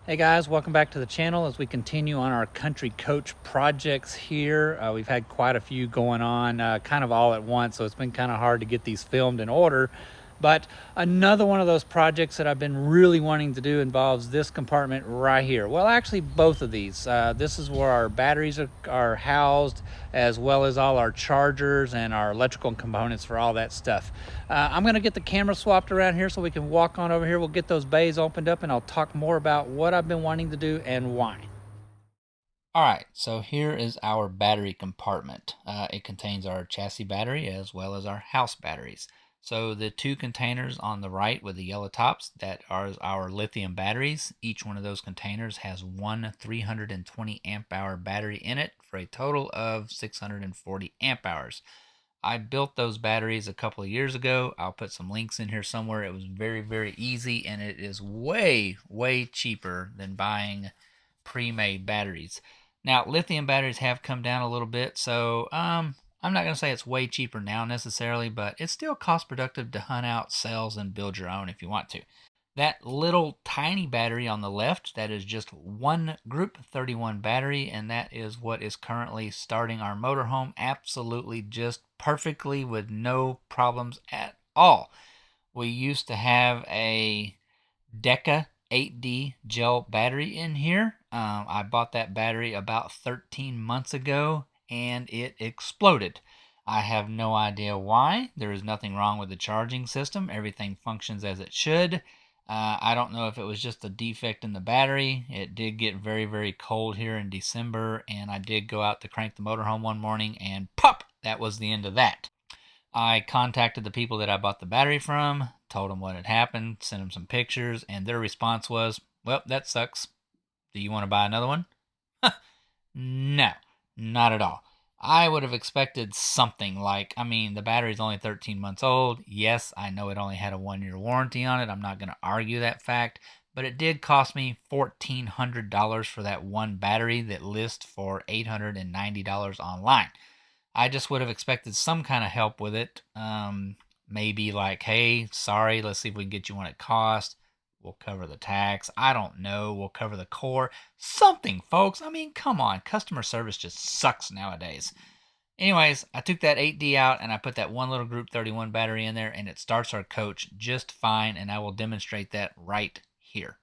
Hey guys, welcome back to the channel as we continue on our Country Coach projects here. We've had quite a few going on kind of all at once, so it's been kind of hard to get these filmed in order. But another one of those projects that I've been really wanting to do involves this compartment right here. Well, actually both of these. This is where our batteries are housed, as well as all our chargers and our electrical components for all that stuff. I'm gonna get the camera swapped around here so we can walk on over here. We'll get those bays opened up and I'll talk more about what I've been wanting to do and why. All right, so here is our battery compartment. It contains our chassis battery as well as our house batteries. So the two containers on the right with the yellow tops, that are our lithium batteries. Each one of those containers has one 320 amp hour battery in it for a total of 640 amp hours. I built those batteries a couple of years ago. I'll put some links in here somewhere. It was very easy, and it is way cheaper than buying pre-made batteries. Now, lithium batteries have come down a little bit, so I'm not going to say it's way cheaper now necessarily, but it's still cost productive to hunt out cells and build your own if you want to. That little tiny battery on the left, that is just one Group 31 battery, and that is what is currently starting our motorhome absolutely just perfectly with no problems at all. We used to have a DEKA 8D gel battery in here. I bought that battery about 13 months ago and it exploded. I have no idea why. There is nothing wrong with the charging system. Everything functions as it should. I don't know if it was just a defect in the battery. It did get very cold here in December, and I did go out to crank the motorhome one morning, and pop! That was the end of that. I contacted the people that I bought the battery from, told them what had happened, sent them some pictures, and their response was, well, that sucks. Do you want to buy another one? No, not at all. I would have expected something like, the battery's only 13 months old. Yes, I know it only had a 1-year warranty on it. I'm not going to argue that fact, but it did cost me $1,400 for that one battery that lists for $890 online. I just would have expected some kind of help with it. Maybe like, hey, sorry, let's see if we can get you one at cost. We'll cover the tax. I don't know. We'll cover the core. Something, folks. Come on. Customer service just sucks nowadays. Anyways, I took that 8D out and I put that one little Group 31 battery in there, and it starts our coach just fine, and I will demonstrate that right here.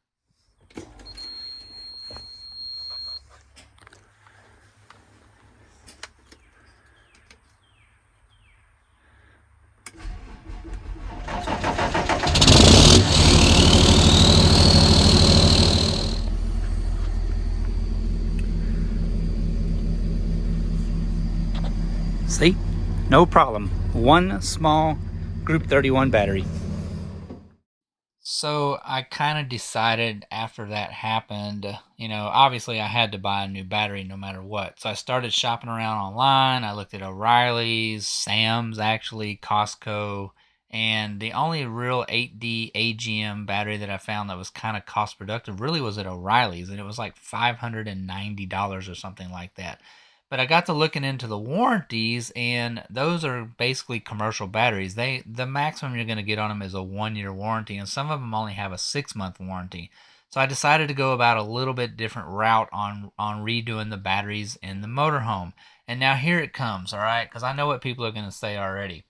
See? No problem. One small Group 31 battery. So I kind of decided after that happened, obviously I had to buy a new battery no matter what. So I started shopping around online. I looked at O'Reilly's, Sam's actually, Costco, and the only real 8D AGM battery that I found that was kind of cost productive really was at O'Reilly's, and it was like $590 or something like that. But I got to looking into the warranties, and those are basically commercial batteries. The maximum you're going to get on them is a 1-year warranty, and some of them only have a 6-month warranty. So I decided to go about a little bit different route on redoing the batteries in the motorhome. And now here it comes, all right? Because I know what people are going to say already.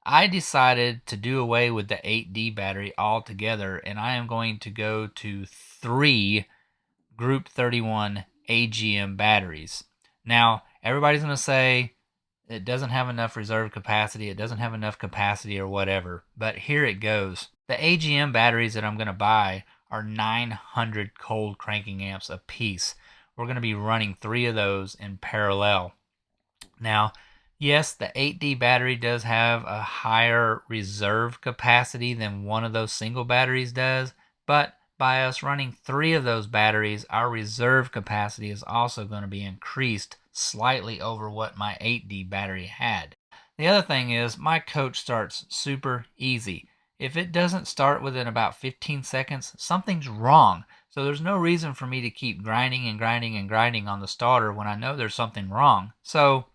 I decided to do away with the 8D battery altogether, and I am going to go to 3 Group 31 AGM batteries. Now, everybody's going to say it doesn't have enough reserve capacity, it doesn't have enough capacity or whatever, but here it goes. The AGM batteries that I'm going to buy are 900 cold cranking amps a piece. We're going to be running 3 of those in parallel. Now, yes, the 8D battery does have a higher reserve capacity than one of those single batteries does, but by us running 3 of those batteries, our reserve capacity is also going to be increased slightly over what my 8D battery had. The other thing is my coach starts super easy. If it doesn't start within about 15 seconds, something's wrong. So there's no reason for me to keep grinding on the starter when I know there's something wrong. So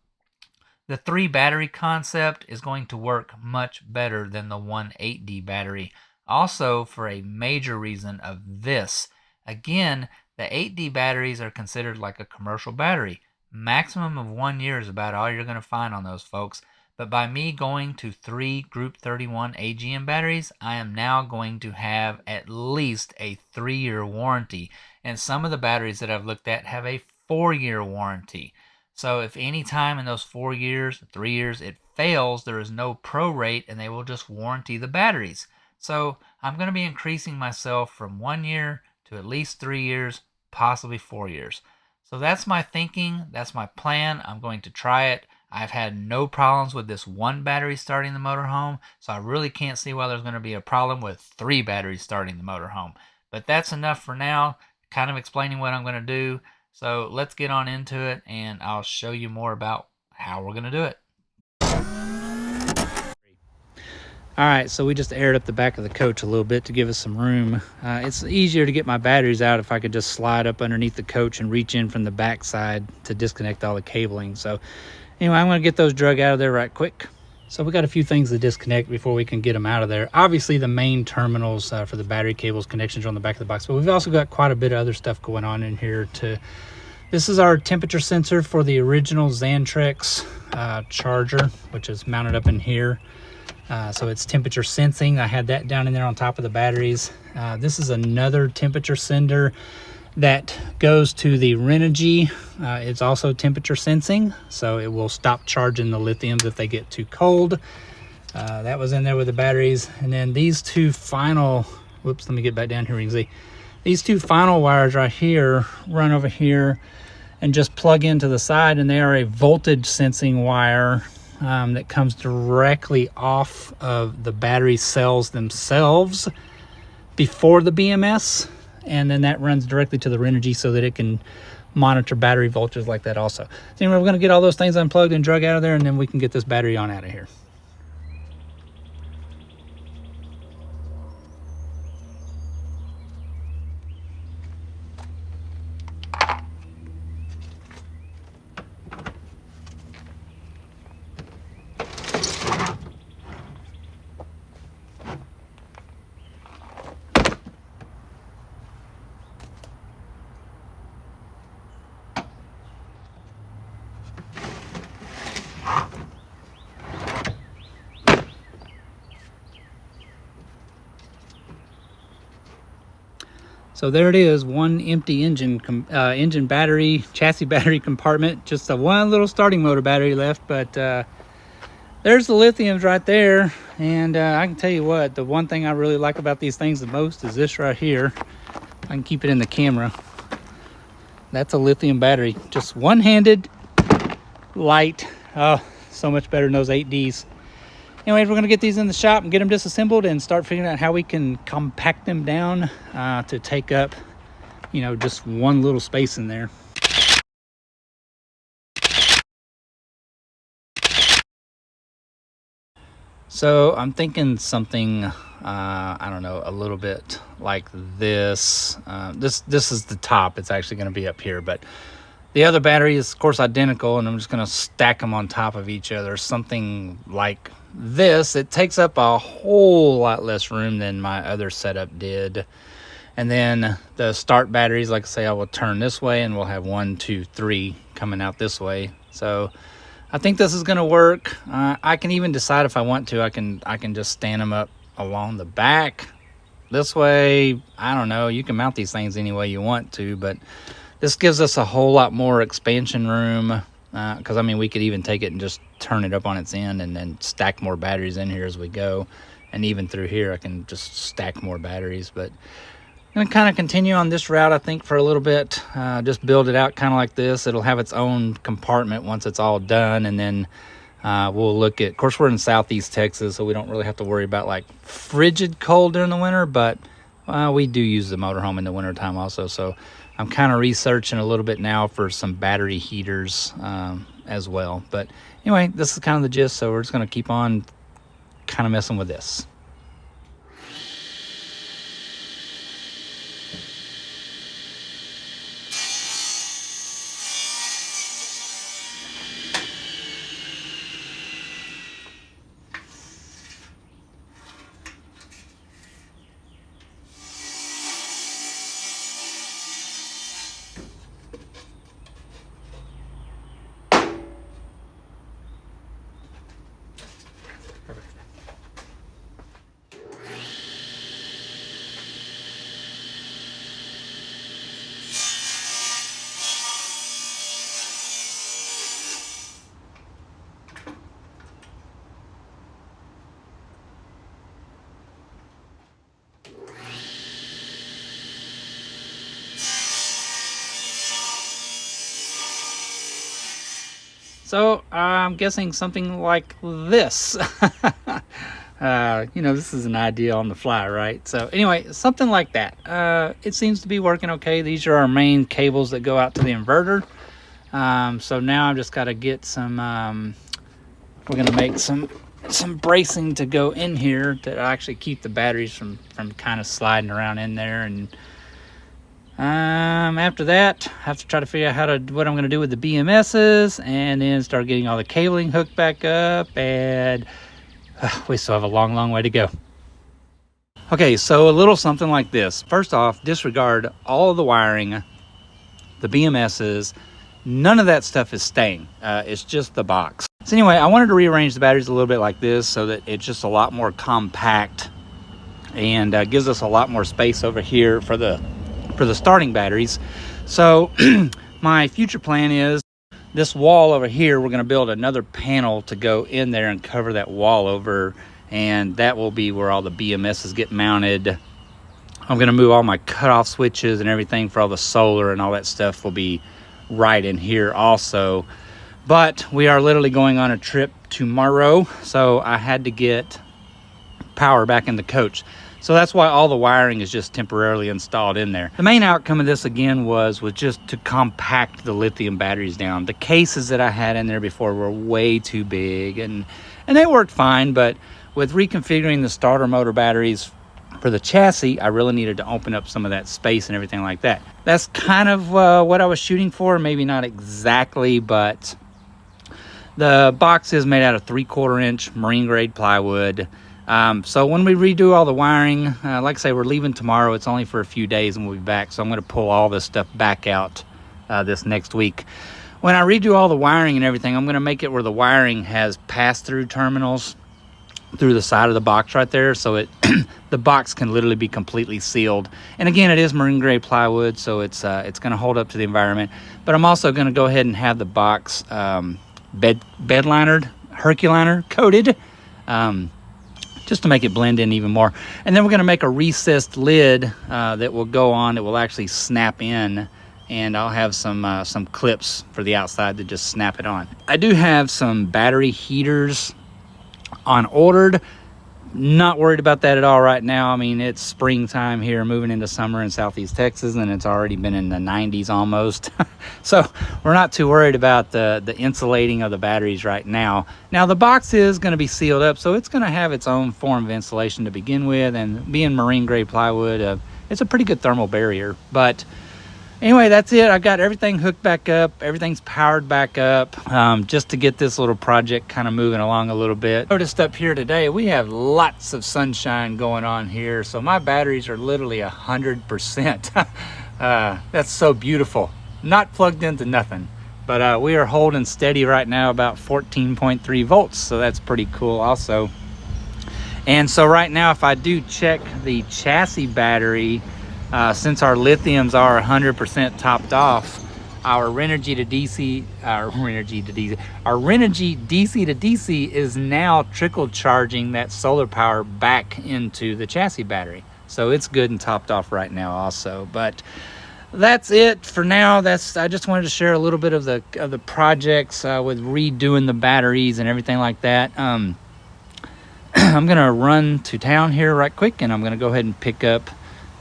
the 3 battery concept is going to work much better than the 1 8D battery. Also, for a major reason of this, Again, the 8D batteries are considered like a commercial battery. Maximum of 1 year is about all you're going to find on those, folks. But by me going to 3 Group 31 AGM batteries, I am now going to have at least a 3-year warranty. And some of the batteries that I've looked at have a 4-year warranty. So if any time in those 4 years, 3 years, it fails, there is no prorate and they will just warranty the batteries. So I'm going to be increasing myself from 1 year to at least 3 years, possibly 4 years. So that's my thinking. That's my plan. I'm going to try it. I've had no problems with this one battery starting the motorhome, so I really can't see why there's going to be a problem with 3 batteries starting the motorhome. But that's enough for now, kind of explaining what I'm going to do. So let's get on into it, and I'll show you more about how we're going to do it. All right, so we just aired up the back of the coach a little bit to give us some room. It's easier to get my batteries out if I could just slide up underneath the coach and reach in from the back side to disconnect all the cabling. So anyway, I'm going to get those drug out of there right quick. So we got a few things to disconnect before we can get them out of there. Obviously, the main terminals for the battery cables connections are on the back of the box, but we've also got quite a bit of other stuff going on in here. This is our temperature sensor for the original Xantrex charger, which is mounted up in here. So it's temperature sensing. I had that down in there on top of the batteries. This is another temperature sender that goes to the Renogy. It's also temperature sensing, so it will stop charging the lithiums if they get too cold. That was in there with the batteries. And then these two final, whoops, let me get back down here. You can see these two final wires right here run over here and just plug into the side, and they are a voltage sensing wire that comes directly off of the battery cells themselves before the BMS, and then that runs directly to the Renogy so that it can monitor battery voltages like that also. So anyway, we're going to get all those things unplugged and drug out of there, and then we can get this battery on out of here. So there it is, one empty engine battery, chassis battery compartment, just a one little starting motor battery left, but there's the lithiums right there. And I can tell you what, the one thing I really like about these things the most is this right here. I can keep it in the camera. That's a lithium battery, just one-handed, light. Oh, so much better than those 8Ds. Anyways, we're going to get these in the shop and get them disassembled and start figuring out how we can compact them down to take up, you know, just one little space in there. So I'm thinking something, I don't know, a little bit like this. This is the top. It's actually going to be up here, but the other battery is, of course, identical, and I'm just going to stack them on top of each other. Something like this. It takes up a whole lot less room than my other setup did. And then the start batteries, like I say, I will turn this way, and we'll have 1, 2, 3 coming out this way. So I think this is going to work. I can even decide if I want to. I can just stand them up along the back this way. I don't know. You can mount these things any way you want to, but this gives us a whole lot more expansion room, because I mean, we could even take it and just turn it up on its end and then stack more batteries in here as we go. And even through here, I can just stack more batteries. But I'm going to kind of continue on this route, I think, for a little bit. Just build it out kind of like this. It'll have its own compartment once it's all done. And then we'll look at, of course, we're in Southeast Texas, so we don't really have to worry about like frigid cold during the winter. But we do use the motorhome in the wintertime also. So I'm kind of researching a little bit now for some battery heaters as well. But anyway, this is kind of the gist. So we're just going to keep on kind of messing with this. So I'm guessing something like this. You know, this is an idea on the fly, right? So anyway, something like that. It seems to be working okay. These are our main cables that go out to the inverter. So now I've just got to get some, we're going to make some bracing to go in here to actually keep the batteries from kind of sliding around in there. And after that, I have to try to figure out what I'm going to do with the BMSs, and then start getting all the cabling hooked back up, and we still have a long way to go. Okay, so a little something like this. First off, disregard all of the wiring, the BMSs. None of that stuff is staying. It's just the box. So anyway, I wanted to rearrange the batteries a little bit like this so that it's just a lot more compact and gives us a lot more space over here for the starting batteries. So my future plan is this wall over here, we're going to build another panel to go in there and cover that wall over, and that will be where all the BMSs get mounted. I'm going to move all my cutoff switches and everything for all the solar and all that stuff will be right in here also. But we are literally going on a trip tomorrow, so I had to get power back in the coach. So that's why all the wiring is just temporarily installed in there. The main outcome of this again was just to compact the lithium batteries down. The cases that I had in there before were way too big, and they worked fine, but with reconfiguring the starter motor batteries for the chassis, I really needed to open up some of that space and everything like that. That's kind of what I was shooting for, maybe not exactly, but the box is made out of 3/4 inch marine grade plywood. So when we redo all the wiring, like I say, we're leaving tomorrow. It's only for a few days and we'll be back. So I'm going to pull all this stuff back out this next week. When I redo all the wiring and everything, I'm going to make it where the wiring has pass-through terminals through the side of the box right there. So the box can literally be completely sealed. And again, it is marine grade plywood, so it's going to hold up to the environment. But I'm also going to go ahead and have the box bed linered, Herculiner coated, just to make it blend in even more. And then we're going to make a recessed lid that will go on, that will actually snap in, and I'll have some clips for the outside to just snap it on. I do have some battery heaters on ordered. Not worried about that at all right now. I mean, it's springtime here, moving into summer in Southeast Texas, and it's already been in the 90s almost. So we're not too worried about the insulating of the batteries right now. Now the box is going to be sealed up, so it's going to have its own form of insulation to begin with, and being marine grade plywood, it's a pretty good thermal barrier. But anyway, that's it. I got everything hooked back up. Everything's powered back up, just to get this little project kind of moving along a little bit. Noticed up here today, we have lots of sunshine going on here. So my batteries are literally 100%. That's so beautiful. Not plugged into nothing. But we are holding steady right now, about 14.3 volts. So that's pretty cool also. And so right now, if I do check the chassis battery, since our lithiums are 100% topped off, our Renogy DC to DC is now trickle charging that solar power back into the chassis battery. So it's good and topped off right now also. But that's it for now. I just wanted to share a little bit of the projects with redoing the batteries and everything like that. I'm gonna run to town here right quick, and I'm gonna go ahead and pick up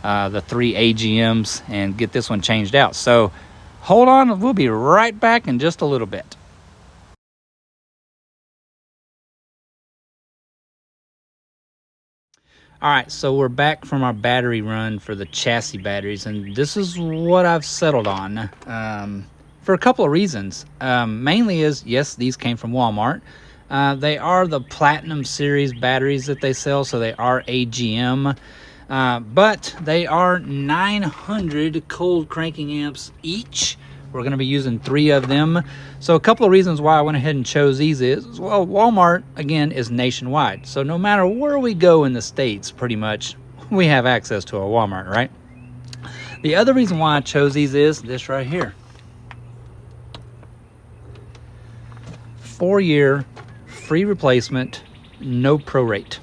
the 3 AGMs and get this one changed out. So hold on, we'll be right back in just a little bit. All right, so we're back from our battery run for the chassis batteries, and this is what I've settled on for a couple of reasons. Mainly is, yes, these came from Walmart. They are the Platinum Series batteries that they sell, so they are AGM. But they are 900 cold cranking amps each. We're going to be using 3 of them. So a couple of reasons why I went ahead and chose these is, well, Walmart, again, is nationwide. So no matter where we go in the States, pretty much, we have access to a Walmart, right? The other reason why I chose these is this right here. 4-year free replacement, no prorate.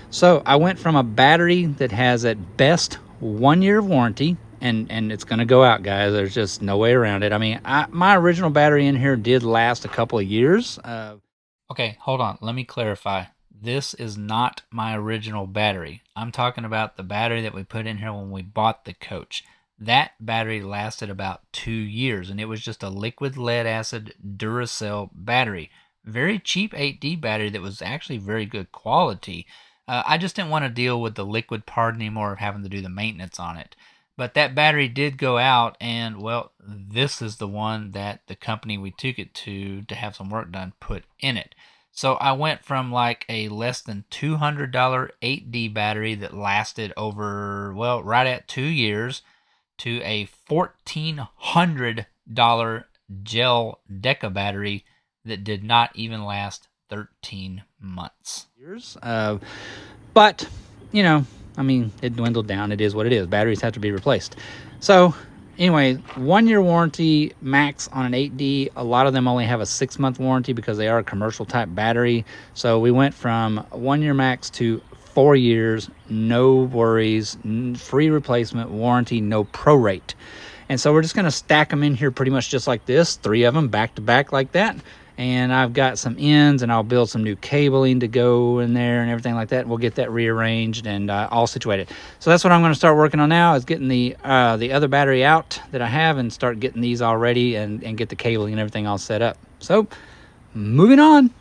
So I went from a battery that has at best 1 year of warranty and it's going to go out, guys. There's just no way around it. I mean, my original battery in here did last a couple of years. Okay, hold on. Let me clarify. This is not my original battery. I'm talking about the battery that we put in here when we bought the Coach. That battery lasted about 2 years, and it was just a liquid lead acid Duracell battery. Very cheap 8D battery that was actually very good quality. I just didn't want to deal with the liquid part anymore of having to do the maintenance on it. But that battery did go out, and, well, this is the one that the company we took it to have some work done put in it. So I went from like a less than $200 8D battery that lasted over, well, right at 2 years to a $1,400 gel DEKA battery that did not even last 13 months. But, you know, I mean, it dwindled down. It is what it is. Batteries have to be replaced. So anyway, 1 year warranty max on an 8D. A lot of them only have a 6-month warranty because they are a commercial type battery. So we went from 1 year max to 4 years, no worries, free replacement warranty, no prorate. And so we're just going to stack them in here pretty much just like this, 3 of them back to back like that. And I've got some ends, and I'll build some new cabling to go in there and everything like that. We'll get that rearranged and all situated. So that's what I'm going to start working on now, is getting the other battery out that I have and start getting these all ready and get the cabling and everything all set up. So moving on.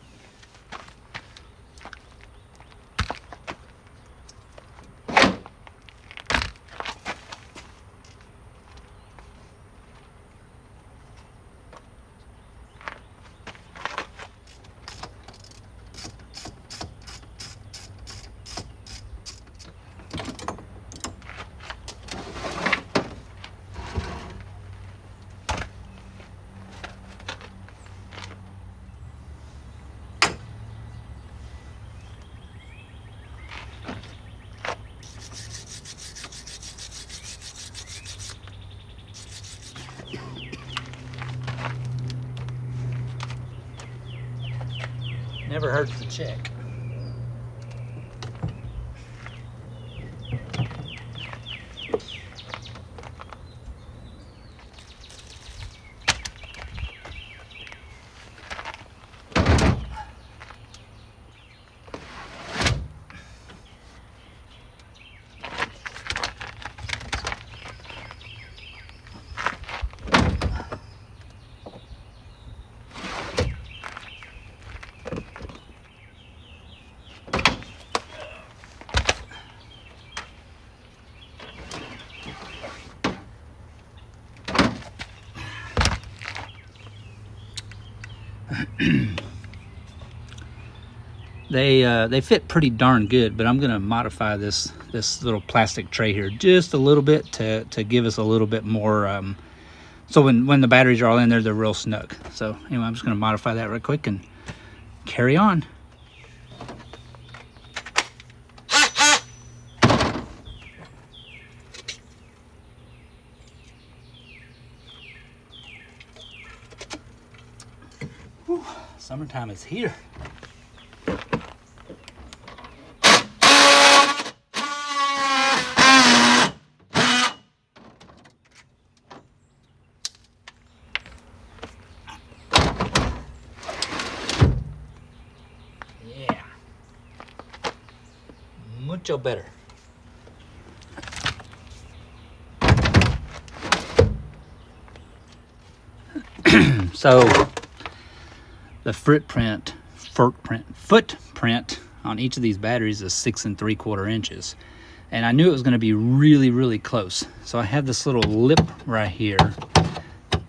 Never hurts to check. They fit pretty darn good, but I'm gonna modify this little plastic tray here just a little bit to give us a little bit more so when the batteries are all in there, they're real snug. So anyway, I'm just gonna modify that real quick and carry on. Whew, summertime is here. Mucho better. So the footprint on each of these batteries is 6 3/4 inches, and I knew it was going to be really close. So I have this little lip right here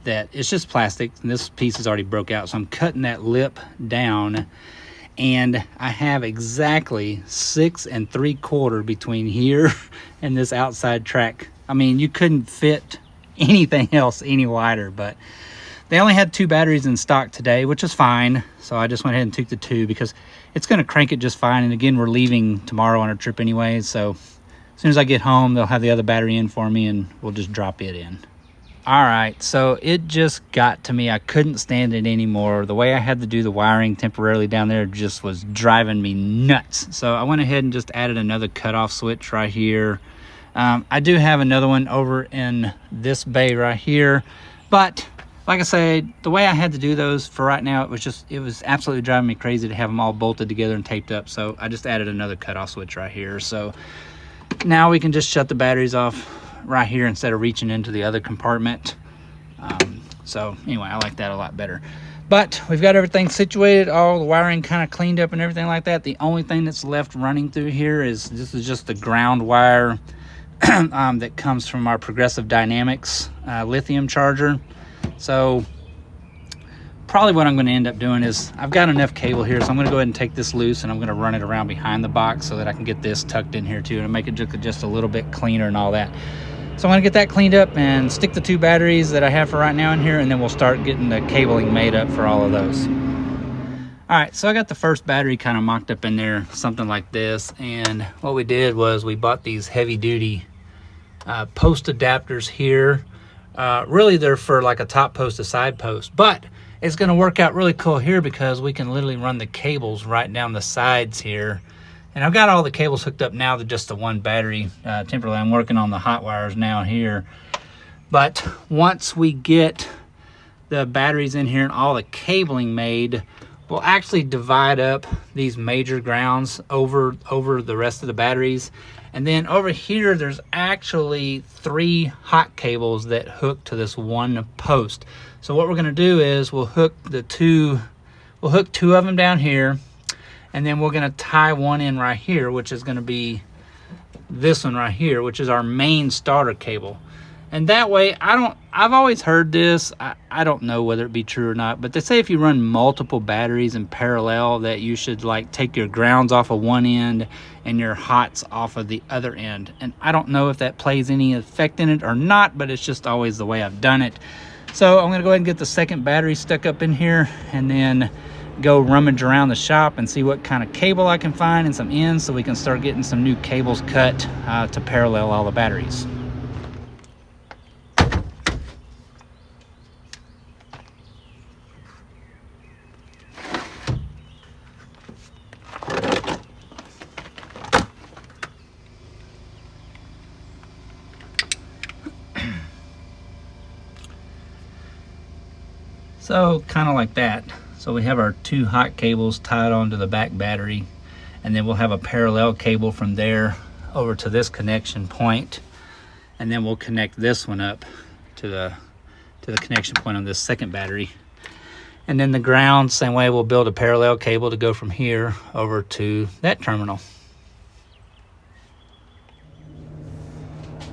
that it's just plastic, and this piece is already broke out, so I'm cutting that lip down. And I have exactly 6 3/4 between here and this outside track. I mean, you couldn't fit anything else any wider, but they only had 2 batteries in stock today, which is fine. So I just went ahead and took the 2 because it's going to crank it just fine. And again, we're leaving tomorrow on our trip anyway. So as soon as I get home, they'll have the other battery in for me and we'll just drop it in. All right, so it just got to me. I couldn't stand it anymore. The way I had to do the wiring temporarily down there just was driving me nuts. So I went ahead and just added another cutoff switch right here. I do have another one over in this bay right here, but like I said, the way I had to do those for right now, it was absolutely driving me crazy to have them all bolted together and taped up. So I just added another cutoff switch right here. So now we can just shut the batteries off right here instead of reaching into the other compartment. So anyway, I like that a lot better. But we've got everything situated, all the wiring kind of cleaned up and everything like that. The only thing that's left running through here is this is just the ground wire that comes from our Progressive Dynamics lithium charger. So probably what I'm going to end up doing is I've got enough cable here, so I'm going to go ahead and take this loose and I'm going to run it around behind the box so that I can get this tucked in here too and make it just a little bit cleaner and all that. So I'm going to get that cleaned up and stick the 2 batteries that I have for right now in here, and then we'll start getting the cabling made up for all of those. All right, so I got the first battery kind of mocked up in there, something like this. And what we did was we bought these heavy duty post adapters here. Really they're for like a top post, a side post, but it's going to work out really cool here because we can literally run the cables right down the sides here. And I've got all the cables hooked up now to just the one battery. Temporarily, I'm working on the hot wires now here. But once we get the batteries in here and all the cabling made, we'll actually divide up these major grounds over the rest of the batteries. And then over here, there's actually 3 hot cables that hook to this one post. So what we're gonna do is we'll hook 2 of them down here, and then we're gonna tie one in right here, which is gonna be this one right here, which is our main starter cable. And that way, I've always heard this, I don't know whether it be true or not, but they say if you run multiple batteries in parallel that you should like take your grounds off of one end and your hots off of the other end. And I don't know if that plays any effect in it or not, but it's just always the way I've done it. So I'm gonna go ahead and get the second battery stuck up in here and then go rummage around the shop and see what kind of cable I can find and some ends so we can start getting some new cables cut to parallel all the batteries. So kind of like that. So we have our 2 hot cables tied onto the back battery, and then we'll have a parallel cable from there over to this connection point, and then we'll connect this one up to the connection point on this second battery. And then the ground, same way, we'll build a parallel cable to go from here over to that terminal.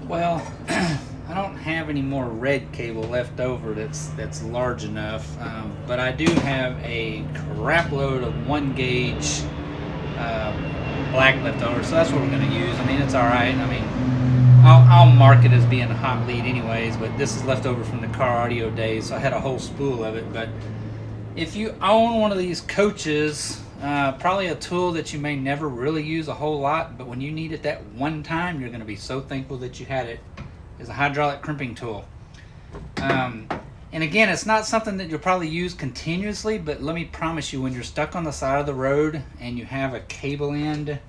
Well, I don't have any more red cable left over that's large enough, but I do have a crap load of 1 gauge black left over, so that's what we're going to use. I mean, it's all right. I mean, I'll mark it as being a hot lead anyways, but this is left over from the car audio days, so I had a whole spool of it. But if you own one of these coaches, probably a tool that you may never really use a whole lot, but when you need it that one time, you're going to be so thankful that you had it, is a hydraulic crimping tool. And again, it's not something that you'll probably use continuously, but let me promise you, when you're stuck on the side of the road and you have a cable end,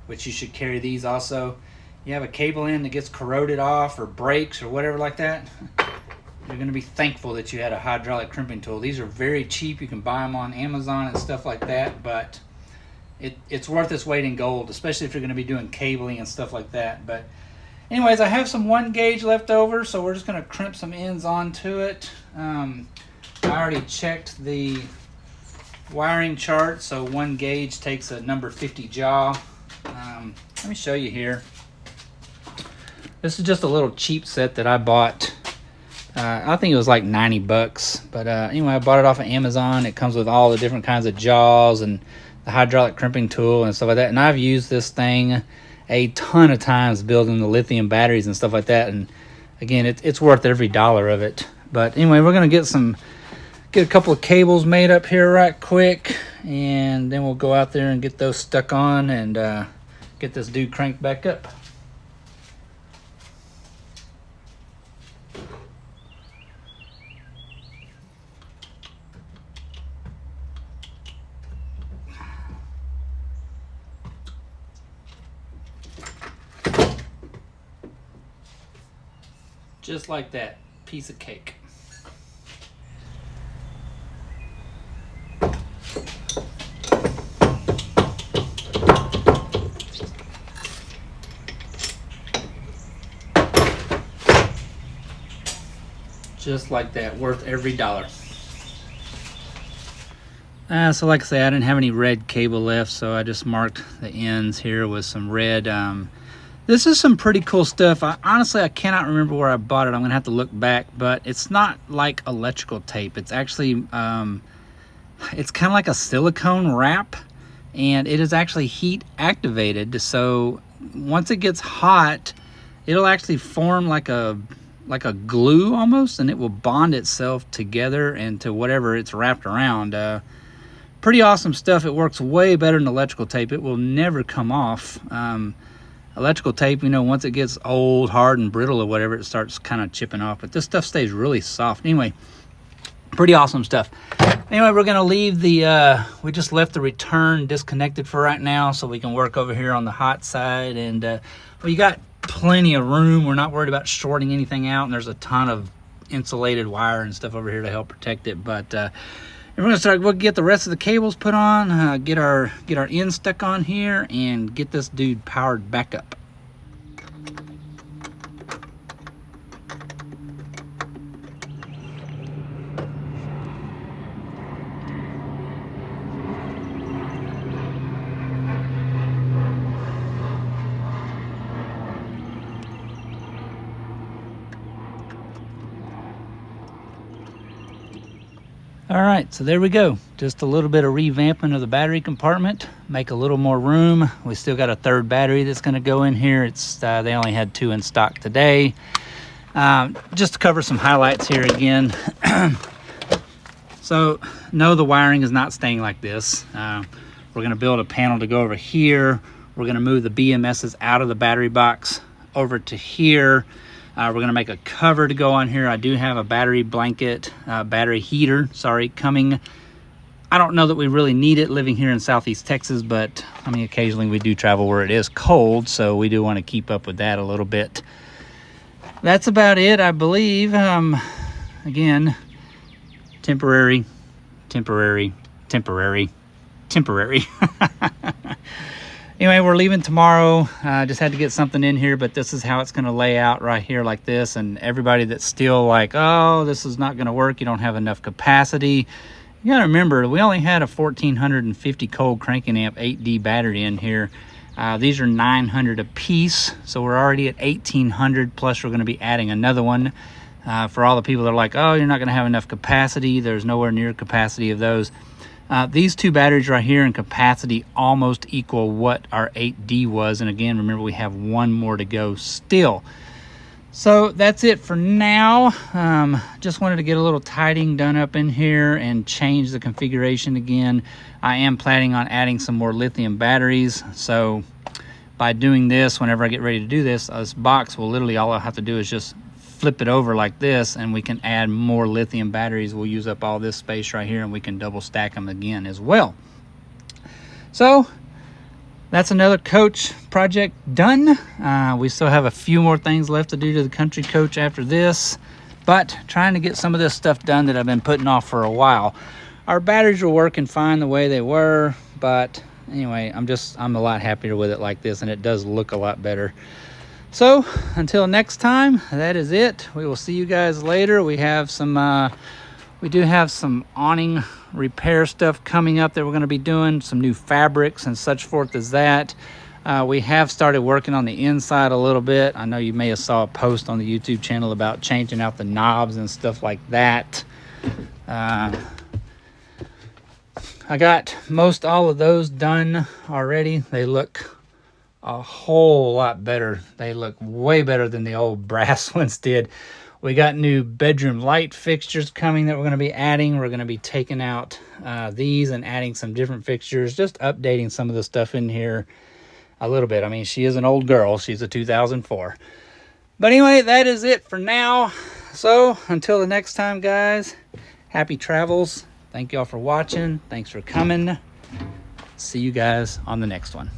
which you should carry these also, you have a cable end that gets corroded off or breaks or whatever like that, you're going to be thankful that you had a hydraulic crimping tool. These are very cheap. You can buy them on Amazon and stuff like that, but it's worth its weight in gold, especially if you're going to be doing cabling and stuff like that. But anyways, I have some 1 gauge left over, so we're just going to crimp some ends onto it. I already checked the wiring chart, so 1 gauge takes a number 50 jaw. Let me show you here. This is just a little cheap set that I bought. I think it was like 90 bucks, but anyway, I bought it off of Amazon. It comes with all the different kinds of jaws and the hydraulic crimping tool and stuff like that, and I've used this thing a ton of times building the lithium batteries and stuff like that, and again, it's worth every dollar of it. But anyway, we're gonna get a couple of cables made up here right quick, and then we'll go out there and get those stuck on and get this dude cranked back up. Just like that. Piece of cake. Just like that, worth every dollar. So like I say, I didn't have any red cable left, so I just marked the ends here with some red. This is some pretty cool stuff. Honestly, I cannot remember where I bought it. I'm gonna have to look back, but it's not like electrical tape. It's actually, it's kind of like a silicone wrap, and it is actually heat activated. So once it gets hot, it'll actually form like a glue almost, and it will bond itself together into whatever it's wrapped around. Pretty awesome stuff. It works way better than electrical tape. It will never come off. Electrical tape, you know, once it gets old, hard, and brittle or whatever, it starts kind of chipping off, but this stuff stays really soft. Anyway, pretty awesome stuff. Anyway, we're gonna leave the we just left the return disconnected for right now, so we can work over here on the hot side. And well, you got plenty of room. We're not worried about shorting anything out, and there's a ton of insulated wire and stuff over here to help protect it. But we're gonna start. We'll get the rest of the cables put on, get our ends stuck on here, and get this dude powered back up. All right, so there we go. Just a little bit of revamping of the battery compartment, make a little more room. We still got a third battery that's gonna go in here. It's they only had 2 in stock today. Just to cover some highlights here again. So no, the wiring is not staying like this. We're gonna build a panel to go over here. We're gonna move the BMSs out of the battery box over to here. We're gonna make a cover to go on here. I do have a battery blanket, battery heater, sorry, coming. I don't know that we really need it living here in Southeast Texas, but I mean, occasionally we do travel where it is cold, so we do want to keep up with that a little bit. That's about it, I believe. Again, temporary. Anyway, we're leaving tomorrow. Just had to get something in here, but this is how it's gonna lay out right here like this. And everybody that's still like, oh, this is not gonna work, you don't have enough capacity. You gotta remember, we only had a 1450 cold cranking amp 8D battery in here. These are 900 a piece, so we're already at 1800, plus we're gonna be adding another one. For all the people that are like, oh, you're not gonna have enough capacity, there's nowhere near capacity of those. These 2 batteries right here in capacity almost equal what our 8D was. And again, remember, we have 1 more to go still. So that's it for now. Just wanted to get a little tidying done up in here and change the configuration again. I am planning on adding some more lithium batteries. So by doing this, whenever I get ready to do this box will literally, all I have to do is just flip it over like this, and we can add more lithium batteries. We'll use up all this space right here, and we can double stack them again as well. So that's another coach project done. We still have a few more things left to do to the Country Coach after this, but trying to get some of this stuff done that I've been putting off for a while. Our batteries were working fine the way they were, but anyway, I'm a lot happier with it like this, and it does look a lot better. So until next time, that is it. We will see you guys later. We have some we do have some awning repair stuff coming up that we're going to be doing, some new fabrics and such forth as that. We have started working on the inside a little bit. I know you may have saw a post on the YouTube channel about changing out the knobs and stuff like that. I got most all of those done already. They look a whole lot better. They look way better than the old brass ones did. We got new bedroom light fixtures coming that we're going to be adding. We're going to be taking out these and adding some different fixtures, just updating some of the stuff in here a little bit. I mean, she is an old girl. She's a 2004. But anyway, that is it for now. So until the next time, guys, happy travels. Thank y'all for watching. Thanks for coming. See you guys on the next one.